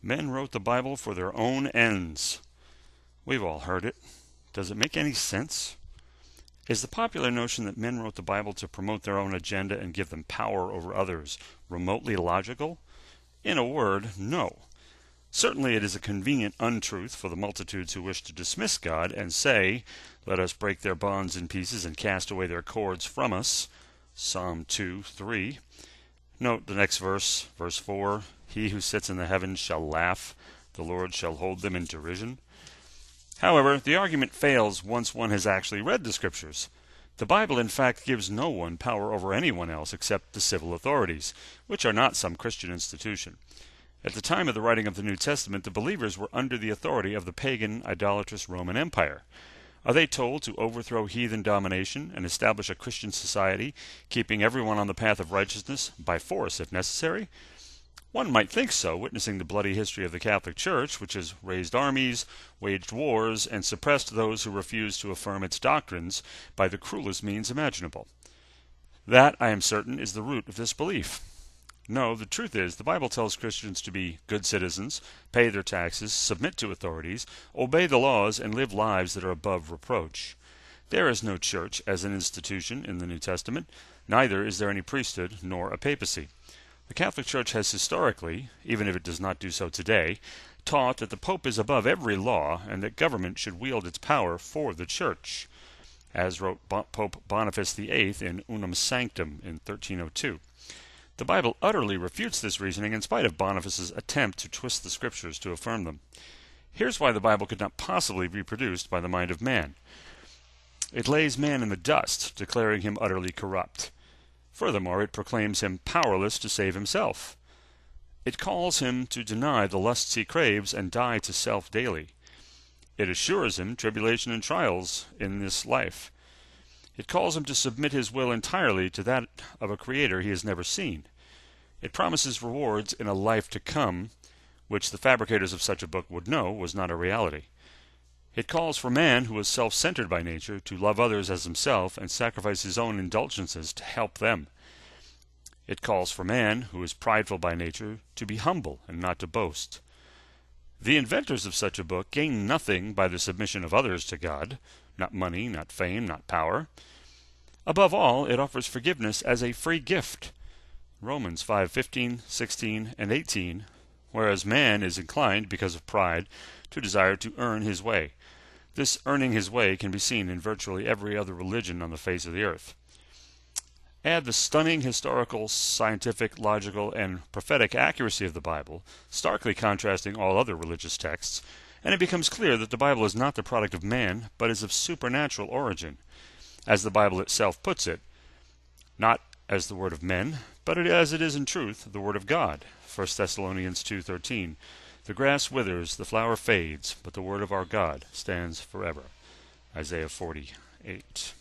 Men wrote the Bible for their own ends. We've all heard it. Does it make any sense? Is the popular notion that men wrote the Bible to promote their own agenda and give them power over others remotely logical? In a word, no. Certainly it is a convenient untruth for the multitudes who wish to dismiss God and say, "Let us break their bonds in pieces and cast away their cords from us." Psalm 2:3. Note the next verse, verse 4. "He who sits in the heavens shall laugh. The Lord shall hold them in derision." However, the argument fails once one has actually read the Scriptures. The Bible, in fact, gives no one power over anyone else except the civil authorities, which are not some Christian institution. At the time of the writing of the New Testament, the believers were under the authority of the pagan, idolatrous Roman Empire. Are they told to overthrow heathen domination and establish a Christian society, keeping everyone on the path of righteousness by force if necessary? One might think so, witnessing the bloody history of the Catholic Church, which has raised armies, waged wars, and suppressed those who refused to affirm its doctrines by the cruelest means imaginable. That, I am certain, is the root of this belief. No, the truth is, the Bible tells Christians to be good citizens, pay their taxes, submit to authorities, obey the laws, and live lives that are above reproach. There is no church as an institution in the New Testament, neither is there any priesthood nor a papacy. The Catholic Church has historically, even if it does not do so today, taught that the Pope is above every law and that government should wield its power for the Church, as wrote Pope Boniface VIII in Unum Sanctum in 1302. The Bible utterly refutes this reasoning in spite of Boniface's attempt to twist the Scriptures to affirm them. Here's why the Bible could not possibly be produced by the mind of man. It lays man in the dust, declaring him utterly corrupt. Furthermore, it proclaims him powerless to save himself. It calls him to deny the lusts he craves and die to self daily. It assures him tribulation and trials in this life. It calls him to submit his will entirely to that of a Creator he has never seen. It promises rewards in a life to come, which the fabricators of such a book would know was not a reality. It calls for man, who is self-centered by nature, to love others as himself and sacrifice his own indulgences to help them. It calls for man, who is prideful by nature, to be humble and not to boast. The inventors of such a book gain nothing by the submission of others to God, not money, not fame, not power. Above all, it offers forgiveness as a free gift. Romans 5:15, 16, and 18, whereas man is inclined, because of pride, to desire to earn his way. This earning his way can be seen in virtually every other religion on the face of the earth. Add the stunning historical, scientific, logical, and prophetic accuracy of the Bible, starkly contrasting all other religious texts, and it becomes clear that the Bible is not the product of man, but is of supernatural origin. As the Bible itself puts it, not as the word of men, but as it is in truth the word of God. 1 Thessalonians 2:13. The grass withers, the flower fades, but the word of our God stands forever. Isaiah 40:8.